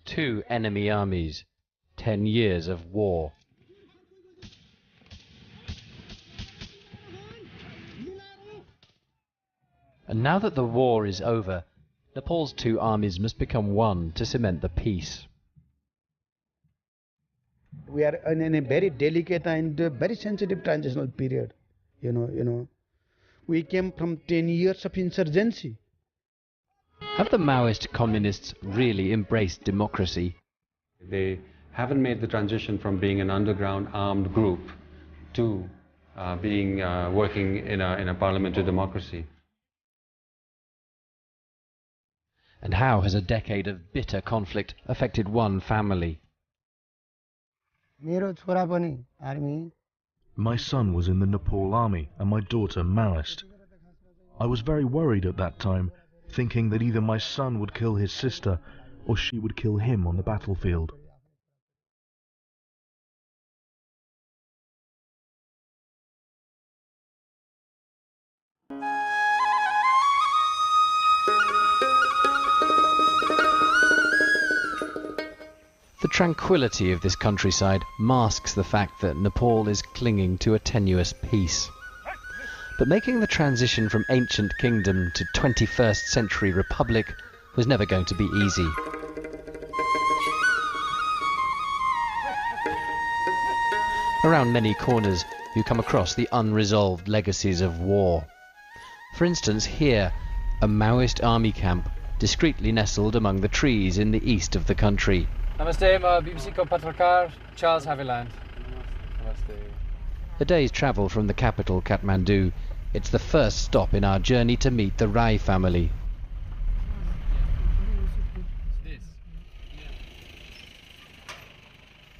Two enemy armies, 10 years of war. And now that the war is over, Nepal's two armies must become one to cement the peace. We are in a very delicate and very sensitive transitional period. You know, we came from 10 years of insurgency. Have the Maoist communists really embraced democracy? They haven't made the transition from being an underground armed group to working in a parliamentary democracy. And how has a decade of bitter conflict affected one family? My son was in the Nepal Army and my daughter Maoist. I was very worried at that time, thinking that either my son would kill his sister or she would kill him on the battlefield. The tranquility of this countryside masks the fact that Nepal is clinging to a tenuous peace. But making the transition from ancient kingdom to 21st century republic was never going to be easy. Around many corners you come across the unresolved legacies of war. For instance, here, a Maoist army camp discreetly nestled among the trees in the east of the country. Namaste, BBC ko Patrakar, Charles Haviland. Namaste. A day's travel from the capital, Kathmandu, it's the first stop in our journey to meet the Rai family.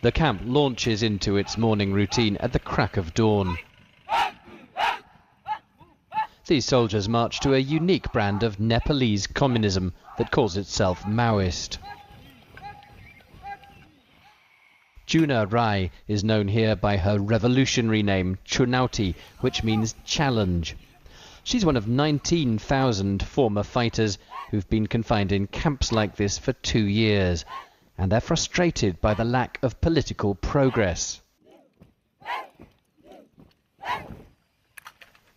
The camp launches into its morning routine at the crack of dawn. These soldiers march to a unique brand of Nepalese communism that calls itself Maoist. Juna Rai is known here by her revolutionary name, Chunauti, which means challenge. She's one of 19,000 former fighters who've been confined in camps like this for 2 years, and they're frustrated by the lack of political progress.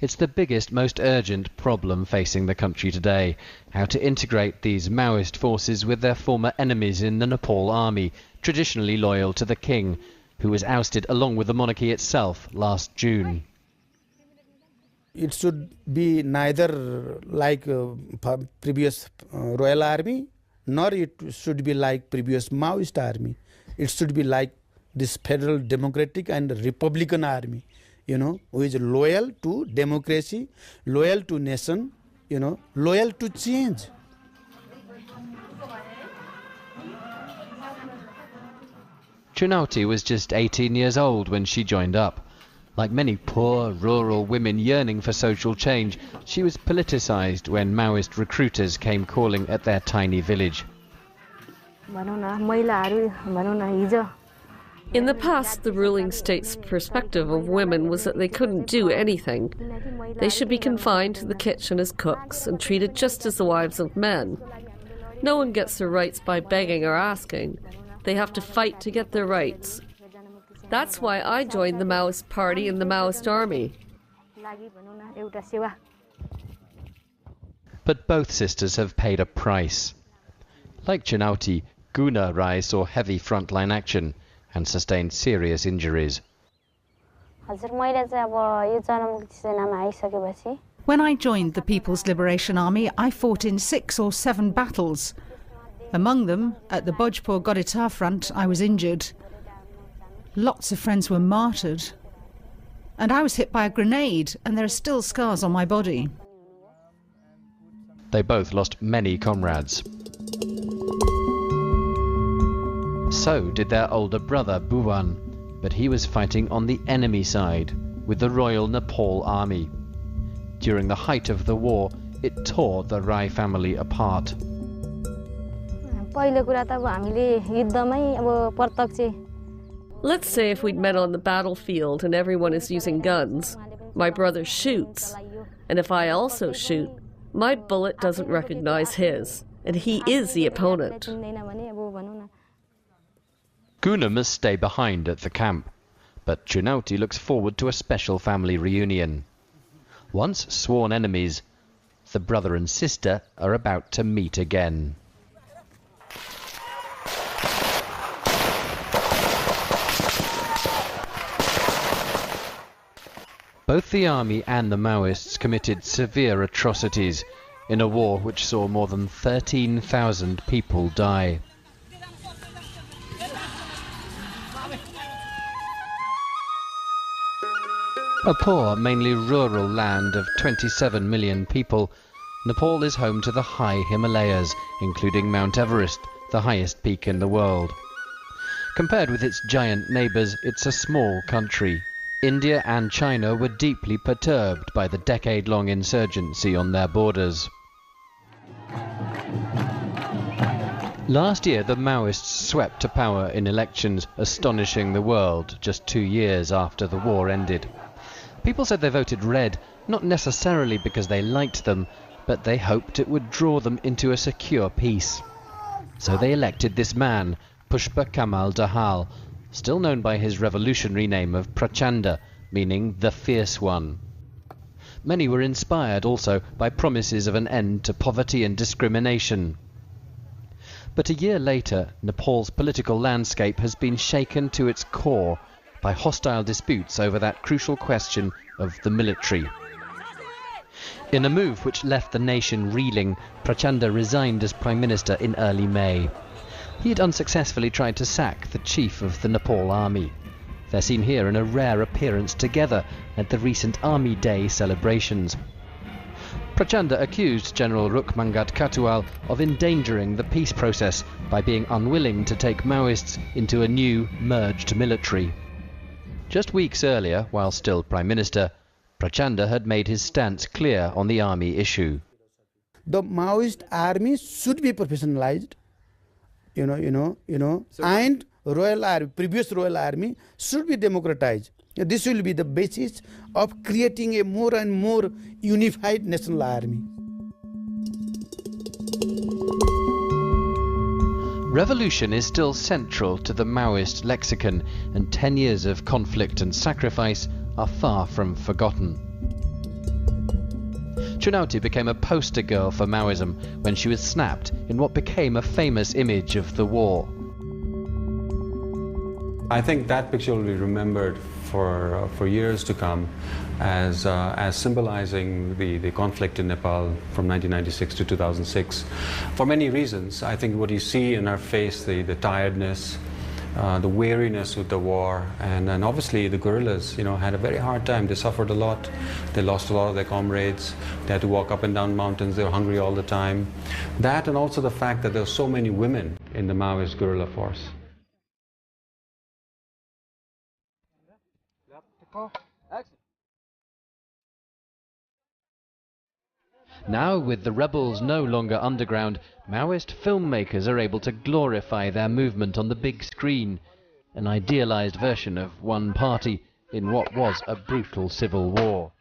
It's the biggest, most urgent problem facing the country today, how to integrate these Maoist forces with their former enemies in the Nepal army, traditionally loyal to the king, who was ousted along with the monarchy itself last June. It should be neither like previous Royal Army, nor it should be like previous Maoist army. It should be like this federal democratic and republican army, who is loyal to democracy, loyal to nation, loyal to change. Chunauti was just 18 years old when she joined up. Like many poor, rural women yearning for social change, she was politicized when Maoist recruiters came calling at their tiny village. In the past, the ruling state's perspective of women was that they couldn't do anything. They should be confined to the kitchen as cooks and treated just as the wives of men. No one gets their rights by begging or asking. They have to fight to get their rights. That's why I joined the Maoist party and the Maoist army. But both sisters have paid a price. Like Chunauti, Guna Rai saw heavy frontline action and sustained serious injuries. When I joined the People's Liberation Army, I fought in 6 or 7 battles. Among them, at the Bhojpur Godita front, I was injured. Lots of friends were martyred. And I was hit by a grenade, and there are still scars on my body. They both lost many comrades. So did their older brother, Bhuvan, but he was fighting on the enemy side, with the Royal Nepal Army. During the height of the war, it tore the Rai family apart. Let's say if we'd met on the battlefield and everyone is using guns, my brother shoots, and if I also shoot, my bullet doesn't recognize his, and he is the opponent. Guna must stay behind at the camp, but Chunauti looks forward to a special family reunion. Once sworn enemies, the brother and sister are about to meet again. Both the army and the Maoists committed severe atrocities in a war which saw more than 13,000 people die. A poor, mainly rural land of 27 million people, Nepal is home to the high Himalayas, including Mount Everest, the highest peak in the world. Compared with its giant neighbours, it's a small country. India and China were deeply perturbed by the decade-long insurgency on their borders. Last year, the Maoists swept to power in elections, astonishing the world just 2 years after the war ended. People said they voted red, not necessarily because they liked them, but they hoped it would draw them into a secure peace. So they elected this man, Pushpa Kamal Dahal, still known by his revolutionary name of Prachanda, meaning the Fierce One. Many were inspired also by promises of an end to poverty and discrimination. But a year later, Nepal's political landscape has been shaken to its core by hostile disputes over that crucial question of the military. In a move which left the nation reeling, Prachanda resigned as Prime Minister in early May. He had unsuccessfully tried to sack the chief of the Nepal Army. They're seen here in a rare appearance together at the recent Army Day celebrations. Prachanda accused General Rukmangat Kathual of endangering the peace process by being unwilling to take Maoists into a new, merged military. Just weeks earlier, while still Prime Minister, Prachanda had made his stance clear on the army issue. The Maoist army should be professionalized, and Royal Army, previous Royal Army should be democratized. This will be the basis of creating a more and more unified national army. Revolution is still central to the Maoist lexicon, and 10 years of conflict and sacrifice are far from forgotten. Chunauti became a poster girl for Maoism when she was snapped in what became a famous image of the war. I think that picture will be remembered for years to come as symbolizing the conflict in Nepal from 1996 to 2006. For many reasons, I think what you see in her face, the tiredness, the weariness with the war, and obviously the guerrillas, had a very hard time. They suffered a lot. They lost a lot of their comrades. They had to walk up and down mountains. They were hungry all the time. That, and also the fact that there were so many women in the Maoist guerrilla force. Now, with the rebels no longer underground, Maoist filmmakers are able to glorify their movement on the big screen, an idealized version of one party in what was a brutal civil war.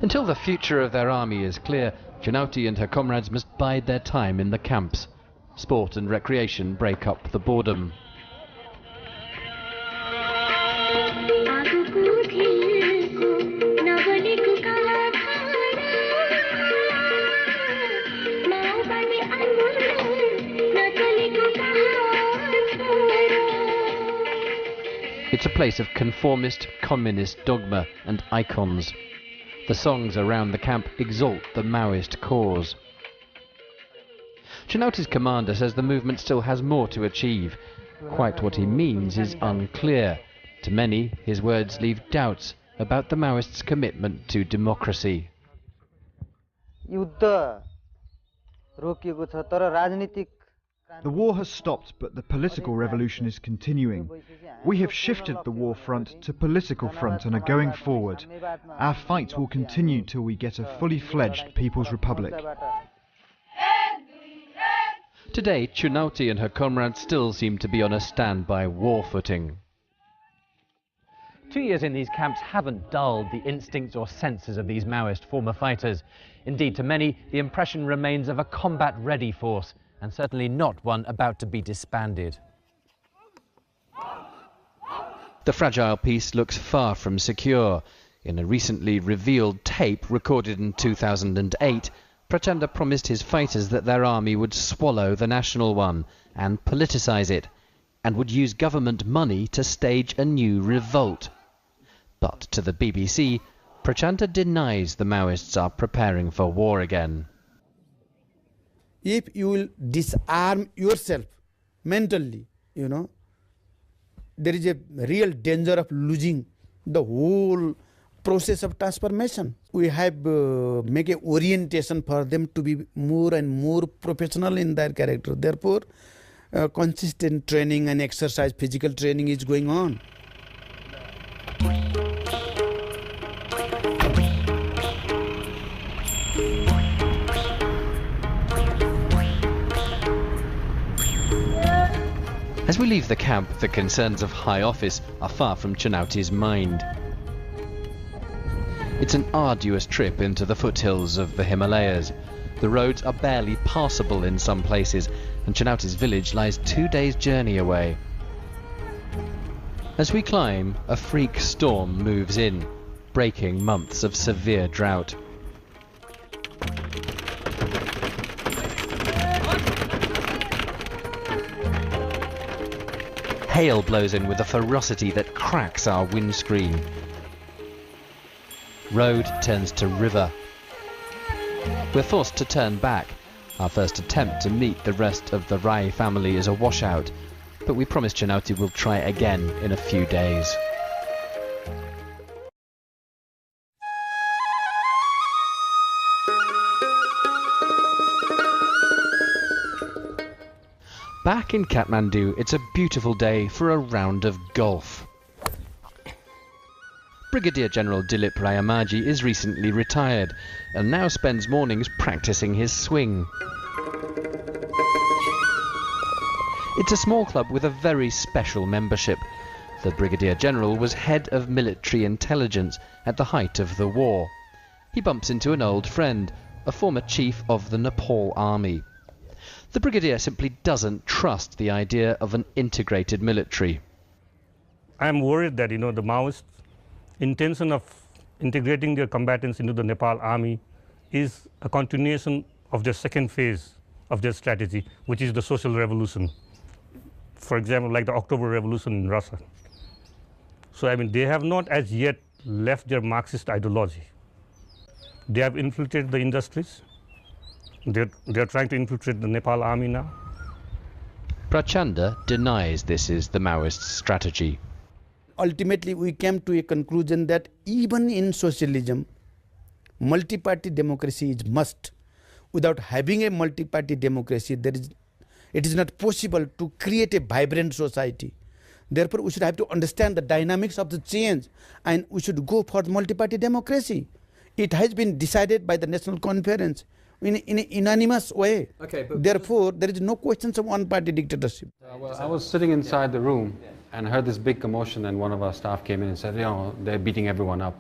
Until the future of their army is clear, Chunauti and her comrades must bide their time in the camps. Sport and recreation break up the boredom. It's a place of conformist, communist dogma and icons. The songs around the camp exalt the Maoist cause. Chunauti's commander says the movement still has more to achieve. Quite what he means is unclear. To many, his words leave doubts about the Maoists' commitment to democracy. The war has stopped, but the political revolution is continuing. We have shifted the war front to political front and are going forward. Our fight will continue till we get a fully fledged People's Republic. Today, Chunauti and her comrades still seem to be on a standby war footing. 2 years in these camps haven't dulled the instincts or senses of these Maoist former fighters. Indeed, to many, the impression remains of a combat-ready force, and certainly not one about to be disbanded. The fragile peace looks far from secure. In a recently revealed tape recorded in 2008, Prachanda promised his fighters that their army would swallow the national one and politicise it, and would use government money to stage a new revolt. But to the BBC, Prachanda denies the Maoists are preparing for war again. If you will disarm yourself mentally, there is a real danger of losing the whole process of transformation. We have make a orientation for them to be more and more professional in their character. Therefore, consistent training and exercise, physical training is going on. As we leave the camp, the concerns of high office are far from Chunauti's mind. It's an arduous trip into the foothills of the Himalayas. The roads are barely passable in some places, and Chunauti's village lies 2 days' journey away. As we climb, a freak storm moves in, breaking months of severe drought. Hail blows in with a ferocity that cracks our windscreen. Road turns to river. We're forced to turn back. Our first attempt to meet the rest of the Rai family is a washout, but we promise Chinauti will try again in a few days. Back in Kathmandu, it's a beautiful day for a round of golf. Brigadier General Dilip Rayamaji is recently retired and now spends mornings practicing his swing. It's a small club with a very special membership. The Brigadier General was head of military intelligence at the height of the war. He bumps into an old friend, a former chief of the Nepal Army. The Brigadier simply doesn't trust the idea of an integrated military. I'm worried that, the Maoist intention of integrating their combatants into the Nepal Army is a continuation of their second phase of their strategy, which is the social revolution. For example, like the October Revolution in Russia. So, they have not as yet left their Marxist ideology. They have infiltrated the industries. They're trying to infiltrate the Nepal Army now. Prachanda denies this is the Maoist strategy. Ultimately, we came to a conclusion that even in socialism, multi-party democracy is must. Without having a multi-party democracy, it is not possible to create a vibrant society. Therefore, we should have to understand the dynamics of the change, and we should go for multi-party democracy. It has been decided by the National Conference in an unanimous way. Okay, therefore, there is no question of one-party dictatorship. I was sitting inside the room and heard this big commotion, and one of our staff came in and said, they're beating everyone up.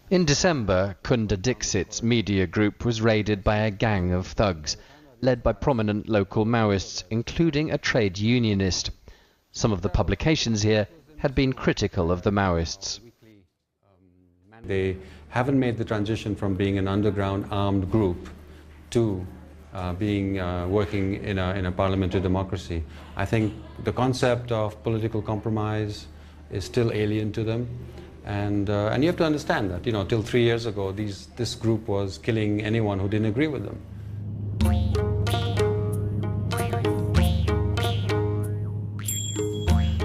In December, Kunda Dixit's media group was raided by a gang of thugs, led by prominent local Maoists, including a trade unionist. Some of the publications here had been critical of the Maoists. They haven't made the transition from being an underground armed group to working in a parliamentary democracy. I think the concept of political compromise is still alien to them, and you have to understand that till 3 years ago this group was killing anyone who didn't agree with them.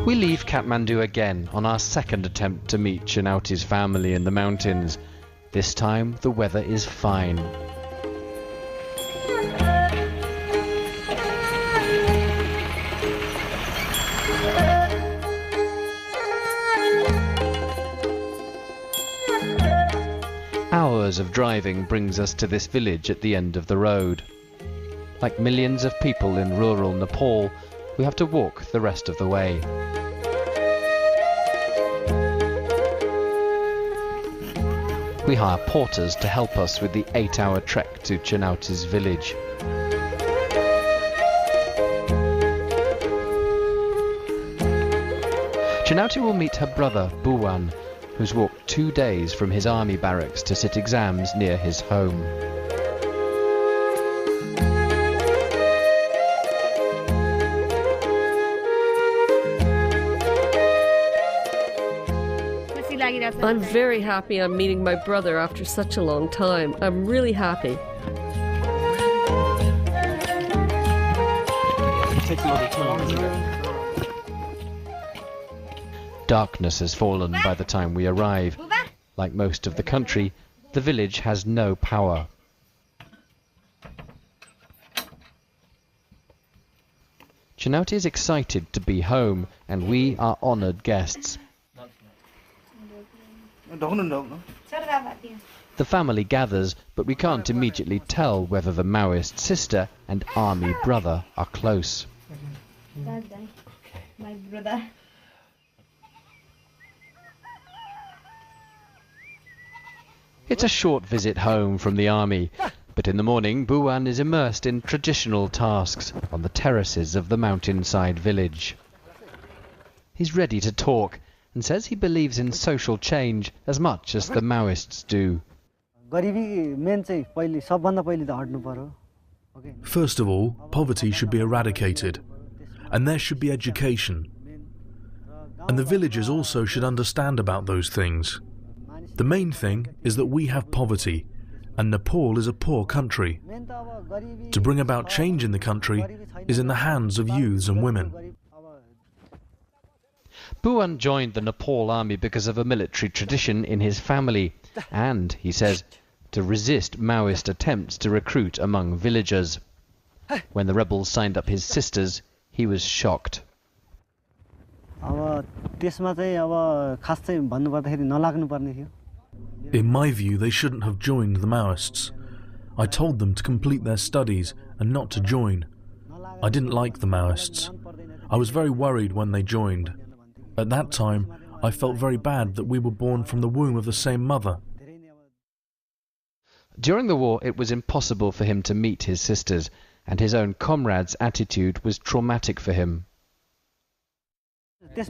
We leave Kathmandu again on our second attempt to meet Chunauti's family in the mountains. This time the weather is fine. Hours of driving brings us to this village at the end of the road. Like millions of people in rural Nepal, we have to walk the rest of the way. We hire porters to help us with the 8-hour trek to Chunauti's village. Chinauti will meet her brother, Buwan, who's walked 2 days from his army barracks to sit exams near his home. I'm very happy I'm meeting my brother after such a long time. I'm really happy. Darkness has fallen by the time we arrive. Like most of the country, the village has no power. Chinauti is excited to be home, and we are honoured guests. The family gathers, but we can't immediately tell whether the Maoist sister and army brother are close. My brother. It's a short visit home from the army, but in the morning Buwan is immersed in traditional tasks on the terraces of the mountainside village. He's ready to talk and says he believes in social change as much as the Maoists do. First of all, poverty should be eradicated, and there should be education. And the villagers also should understand about those things. The main thing is that we have poverty, and Nepal is a poor country. To bring about change in the country is in the hands of youths and women. Buwan joined the Nepal army because of a military tradition in his family, and, he says, to resist Maoist attempts to recruit among villagers. When the rebels signed up his sisters, he was shocked. In my view, they shouldn't have joined the Maoists. I told them to complete their studies and not to join. I didn't like the Maoists. I was very worried when they joined. At that time, I felt very bad that we were born from the womb of the same mother. During the war, it was impossible for him to meet his sisters, and his own comrades' attitude was traumatic for him. It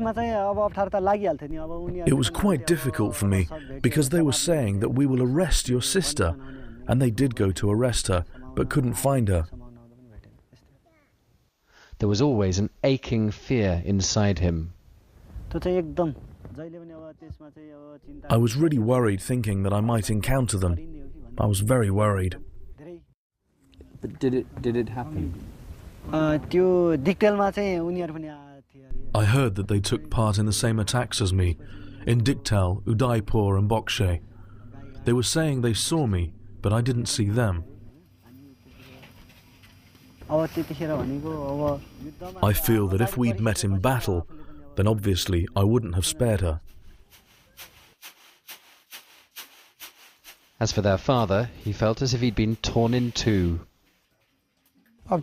was quite difficult for me, because they were saying that we will arrest your sister, and they did go to arrest her, but couldn't find her. There was always an aching fear inside him. I was really worried, thinking that I might encounter them. I was very worried. But did it happen? I heard that they took part in the same attacks as me, in Diktal, Udaipur and Bokshe. They were saying they saw me, but I didn't see them. I feel that if we'd met in battle, then obviously I wouldn't have spared her. As for their father, he felt as if he'd been torn in two. The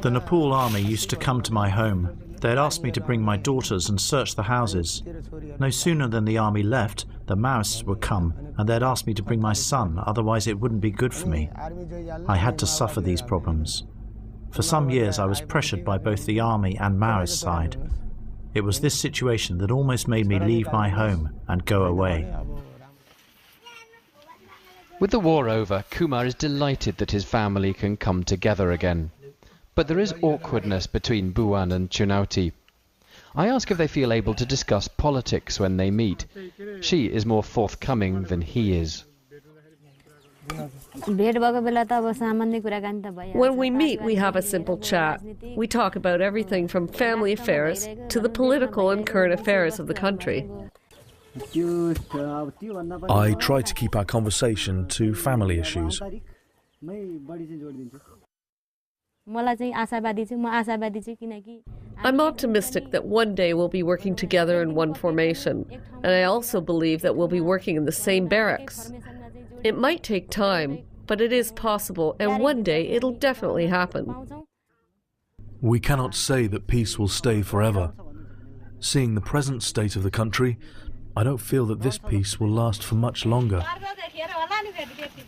Nepal army used to come to my home. They'd asked me to bring my daughters and search the houses. No sooner than the army left, the Maoists would come, and they'd ask me to bring my son, otherwise it wouldn't be good for me. I had to suffer these problems. For some years I was pressured by both the army and Maoist side. It was this situation that almost made me leave my home and go away. With the war over, Kumar is delighted that his family can come together again. But there is awkwardness between Buwan and Chinauti. I ask if they feel able to discuss politics when they meet. She is more forthcoming than he is. When we meet, we have a simple chat. We talk about everything from family affairs to the political and current affairs of the country. I try to keep our conversation to family issues. I'm optimistic that one day we'll be working together in one formation, and I also believe that we'll be working in the same barracks. It might take time, but it is possible, and one day it'll definitely happen. We cannot say that peace will stay forever. Seeing the present state of the country, I don't feel that this peace will last for much longer.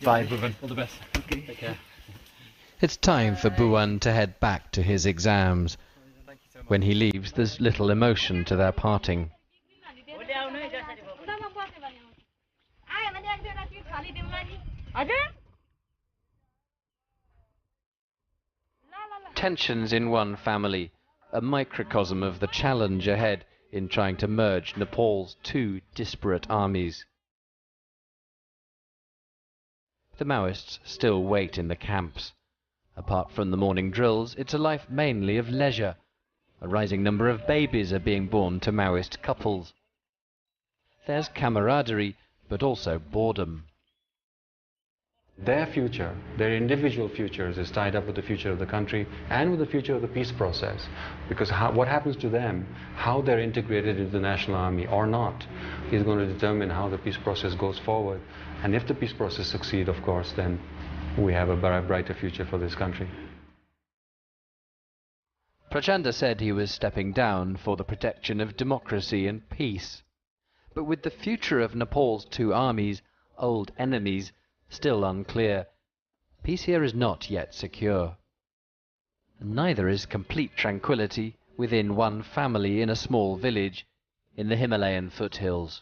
Bye, Bhuvan. All the best. Take care. It's time for Bhuvan to head back to his exams. When he leaves, there's little emotion to their parting. Tensions in one family, a microcosm of the challenge ahead in trying to merge Nepal's two disparate armies. The Maoists still wait in the camps. Apart from the morning drills, it's a life mainly of leisure. A rising number of babies are being born to Maoist couples. There's camaraderie, but also boredom. Their future, their individual futures, is tied up with the future of the country and with the future of the peace process. Because what happens to them, how they're integrated into the national army or not, is going to determine how the peace process goes forward. And if the peace process succeeds, of course, then we have a brighter future for this country. Prachanda said he was stepping down for the protection of democracy and peace. But with the future of Nepal's two armies, old enemies, still unclear, peace here is not yet secure. And neither is complete tranquility within one family in a small village in the Himalayan foothills.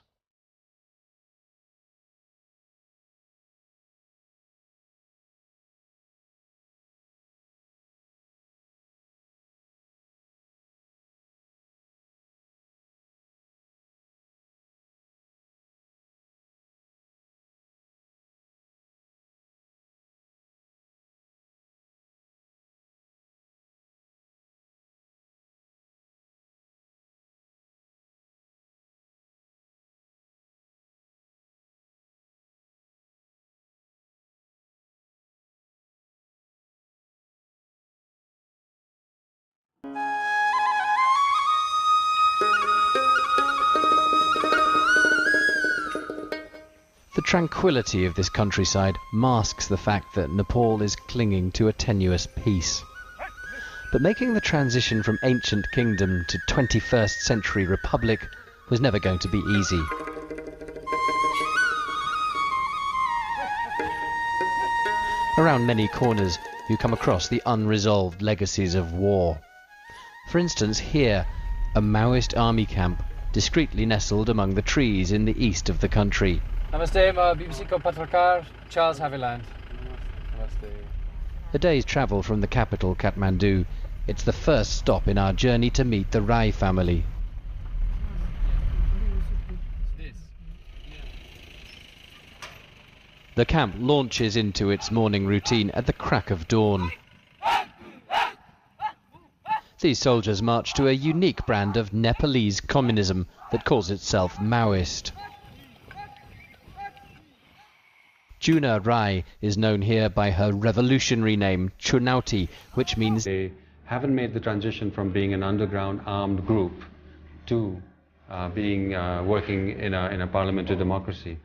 The tranquility of this countryside masks the fact that Nepal is clinging to a tenuous peace. But making the transition from ancient kingdom to 21st century republic was never going to be easy. Around many corners you come across the unresolved legacies of war. For instance, here, a Maoist army camp discreetly nestled among the trees in the east of the country. Namaste, मैं BBC का पत्रकार Charles Haviland. Namaste. A day's travel from the capital, Kathmandu, it's the first stop in our journey to meet the Rai family. The camp launches into its morning routine at the crack of dawn. These soldiers march to a unique brand of Nepalese communism that calls itself Maoist. Juna Rai is known here by her revolutionary name Chunauti, which means they haven't made the transition from being an underground armed group to working in a parliamentary democracy.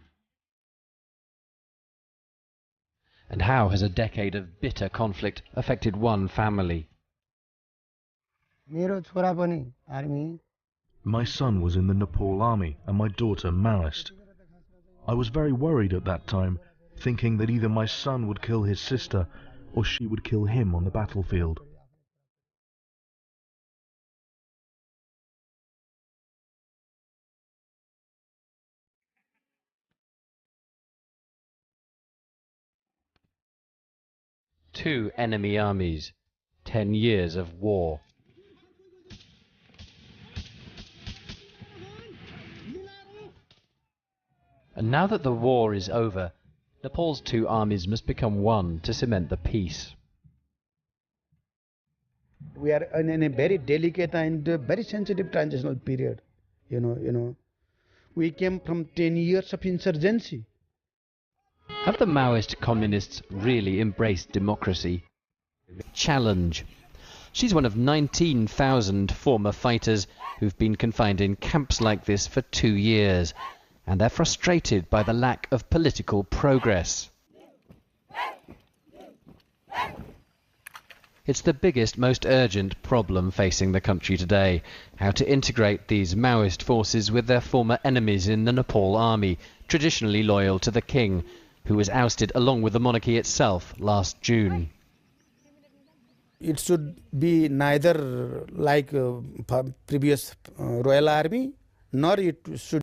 And how has a decade of bitter conflict affected one family? My son was in the Nepal Army and my daughter Maoist. I was very worried at that time, thinking that either my son would kill his sister or she would kill him on the battlefield. Two enemy armies, 10 years of war. And now that the war is over, Nepal's two armies must become one to cement the peace. We are in a very delicate and very sensitive transitional period. You know, we came from 10 years of insurgency. Have the Maoist communists really embraced democracy? Challenge. She's one of 19,000 former fighters who've been confined in camps like this for 2 years. And they're frustrated by the lack of political progress. It's the biggest, most urgent problem facing the country today: how to integrate these Maoist forces with their former enemies in the Nepal army, traditionally loyal to the king, who was ousted along with the monarchy itself last June. It should be neither like previous Royal Army, nor it should